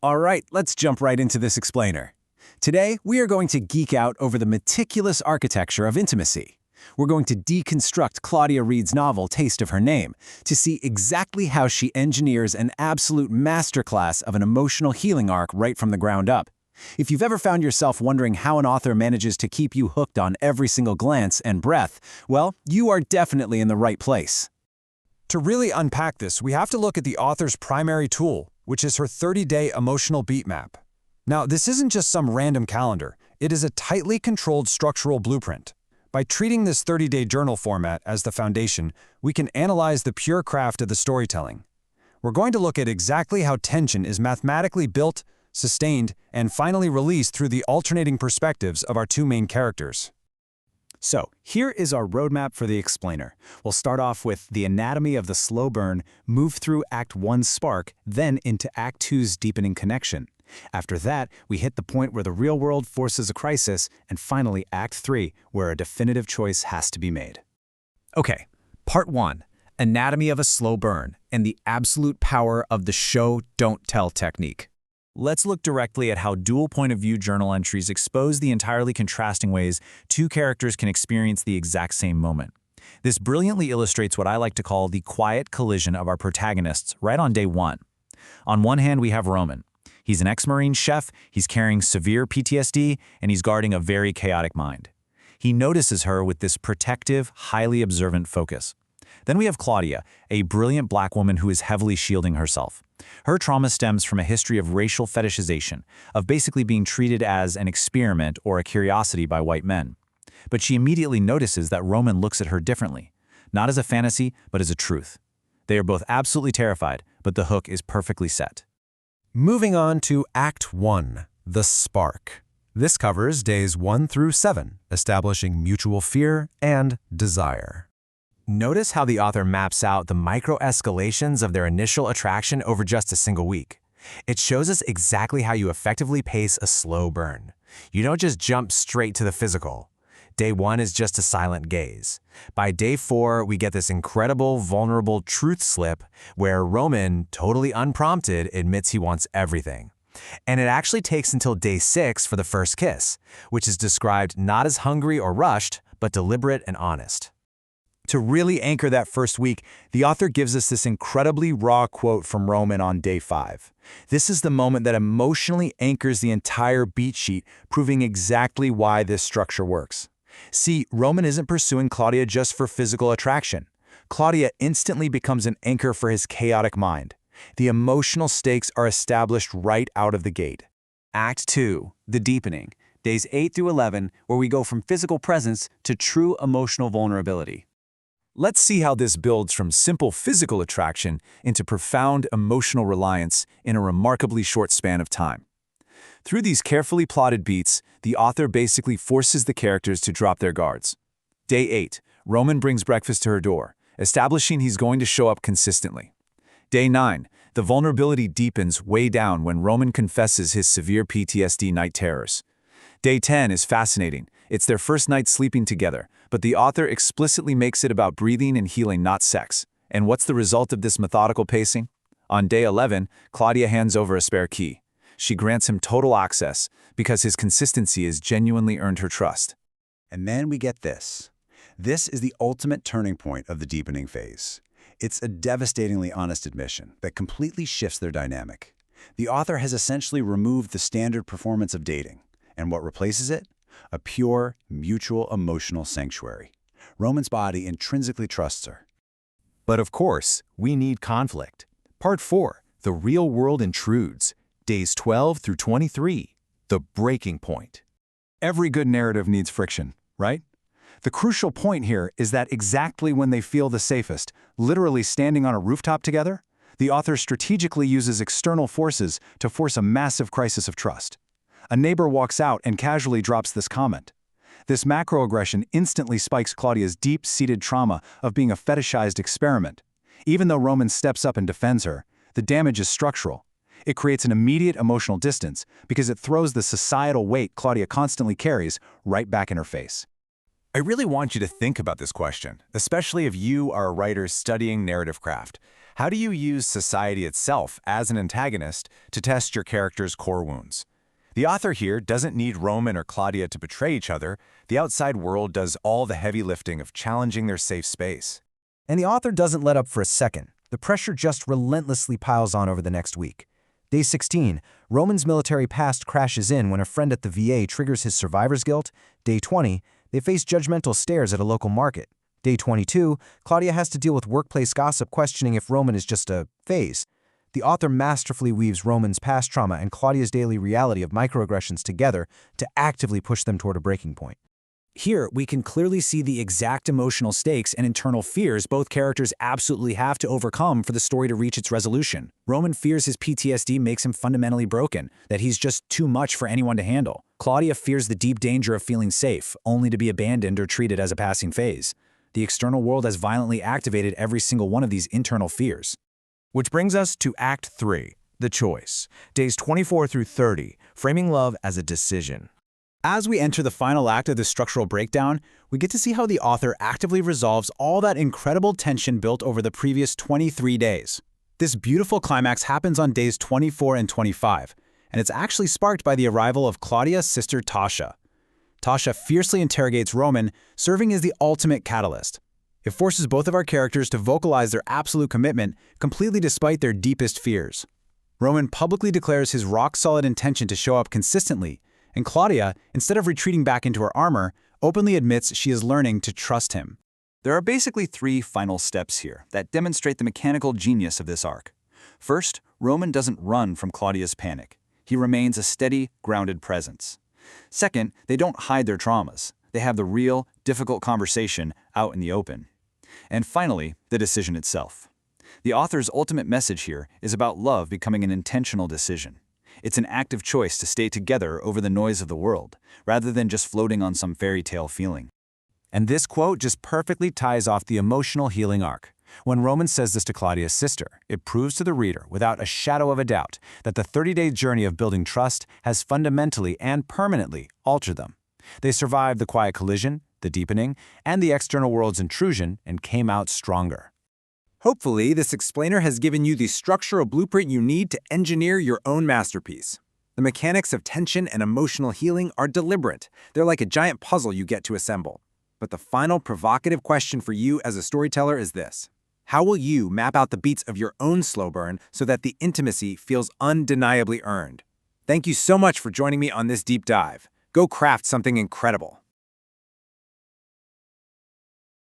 All right, let's jump right into this explainer. Today, we are going to geek out over the meticulous architecture of intimacy. We're going to deconstruct Claudia Reid's novel Taste of Her Name to see exactly how she engineers an absolute masterclass of an emotional healing arc right from the ground up. If you've ever found yourself wondering how an author manages to keep you hooked on every single glance and breath, well, you are definitely in the right place. To really unpack this, we have to look at the author's primary tool, which is her 30-day emotional beat map. Now, this isn't just some random calendar. It is a tightly controlled structural blueprint. By treating this 30-day journal format as the foundation, we can analyze the pure craft of the storytelling. We're going to look at exactly how tension is mathematically built, sustained, and finally released through the alternating perspectives of our two main characters. So, here is our roadmap for the explainer. We'll start off with the anatomy of the slow burn, move through Act 1's spark, then into Act 2's deepening connection. After that, we hit the point where the real world forces a crisis, and finally Act 3, where a definitive choice has to be made. Okay, Part 1, Anatomy of a Slow Burn, and the absolute power of the show-don't-tell technique. Let's look directly at how dual point-of-view journal entries expose the entirely contrasting ways two characters can experience the exact same moment. This brilliantly illustrates what I like to call the quiet collision of our protagonists right on day one. On one hand, we have Roman. He's an ex-Marine chef, he's carrying severe PTSD, and he's guarding a very chaotic mind. He notices her with this protective, highly observant focus. Then we have Claudia, a brilliant black woman who is heavily shielding herself. Her trauma stems from a history of racial fetishization, of basically being treated as an experiment or a curiosity by white men. But she immediately notices that Roman looks at her differently, not as a fantasy, but as a truth. They are both absolutely terrified, but the hook is perfectly set. Moving on to Act 1, The Spark. This covers days 1 through 7, establishing mutual fear and desire. Notice how the author maps out the micro-escalations of their initial attraction over just a single week. It shows us exactly how you effectively pace a slow burn. You don't just jump straight to the physical. Day 1 is just a silent gaze. By day 4, we get this incredible, vulnerable truth slip where Roman, totally unprompted, admits he wants everything. And it actually takes until day 6 for the first kiss, which is described not as hungry or rushed, but deliberate and honest. To really anchor that first week, the author gives us this incredibly raw quote from Roman on day 5. This is the moment that emotionally anchors the entire beat sheet, proving exactly why this structure works. See, Roman isn't pursuing Claudia just for physical attraction. Claudia instantly becomes an anchor for his chaotic mind. The emotional stakes are established right out of the gate. Act 2, The Deepening, days 8 through 11, where we go from physical presence to true emotional vulnerability. Let's see how this builds from simple physical attraction into profound emotional reliance in a remarkably short span of time. Through these carefully plotted beats, the author basically forces the characters to drop their guards. Day 8, Roman brings breakfast to her door, establishing he's going to show up consistently. Day 9, the vulnerability deepens way down when Roman confesses his severe PTSD night terrors. Day 10 is fascinating. It's their first night sleeping together, but the author explicitly makes it about breathing and healing, not sex. And what's the result of this methodical pacing? On day 11, Claudia hands over a spare key. She grants him total access because his consistency has genuinely earned her trust. And then we get this. This is the ultimate turning point of the deepening phase. It's a devastatingly honest admission that completely shifts their dynamic. The author has essentially removed the standard performance of dating. And what replaces it? A pure, mutual emotional sanctuary. Roman's body intrinsically trusts her. But of course, we need conflict. Part 4, The Real World Intrudes, days 12 through 23, The Breaking Point. Every good narrative needs friction, right? The crucial point here is that exactly when they feel the safest, literally standing on a rooftop together, the author strategically uses external forces to force a massive crisis of trust. A neighbor walks out and casually drops this comment. This macroaggression instantly spikes Claudia's deep-seated trauma of being a fetishized experiment. Even though Roman steps up and defends her, the damage is structural. It creates an immediate emotional distance because it throws the societal weight Claudia constantly carries right back in her face. I really want you to think about this question, especially if you are a writer studying narrative craft. How do you use society itself as an antagonist to test your character's core wounds? The author here doesn't need Roman or Claudia to betray each other. The outside world does all the heavy lifting of challenging their safe space. And the author doesn't let up for a second. The pressure just relentlessly piles on over the next week. Day 16, Roman's military past crashes in when a friend at the VA triggers his survivor's guilt. Day 20, they face judgmental stares at a local market. Day 22, Claudia has to deal with workplace gossip questioning if Roman is just a phase. The author masterfully weaves Roman's past trauma and Claudia's daily reality of microaggressions together to actively push them toward a breaking point. Here, we can clearly see the exact emotional stakes and internal fears both characters absolutely have to overcome for the story to reach its resolution. Roman fears his PTSD makes him fundamentally broken, that he's just too much for anyone to handle. Claudia fears the deep danger of feeling safe, only to be abandoned or treated as a passing phase. The external world has violently activated every single one of these internal fears. Which brings us to Act 3, The Choice, days 24 through 30, framing love as a decision. As we enter the final act of this structural breakdown, we get to see how the author actively resolves all that incredible tension built over the previous 23 days. This beautiful climax happens on days 24 and 25, and it's actually sparked by the arrival of Claudia's sister Tasha. Tasha fiercely interrogates Roman, serving as the ultimate catalyst. It forces both of our characters to vocalize their absolute commitment, completely despite their deepest fears. Roman publicly declares his rock-solid intention to show up consistently, and Claudia, instead of retreating back into her armor, openly admits she is learning to trust him. There are basically 3 final steps here that demonstrate the mechanical genius of this arc. First, Roman doesn't run from Claudia's panic. He remains a steady, grounded presence. Second, they don't hide their traumas. They have the real, difficult conversation out in the open. And finally, the decision itself. The author's ultimate message here is about love becoming an intentional decision. It's an active choice to stay together over the noise of the world, rather than just floating on some fairy tale feeling. And this quote just perfectly ties off the emotional healing arc. When Roman says this to Claudia's sister, it proves to the reader, without a shadow of a doubt, that the 30-day journey of building trust has fundamentally and permanently altered them. They survived the quiet collision, the deepening, and the external world's intrusion and came out stronger. Hopefully, this explainer has given you the structural blueprint you need to engineer your own masterpiece. The mechanics of tension and emotional healing are deliberate. They're like a giant puzzle you get to assemble. But the final provocative question for you as a storyteller is this: how will you map out the beats of your own slow burn so that the intimacy feels undeniably earned? Thank you so much for joining me on this deep dive. Go craft something incredible.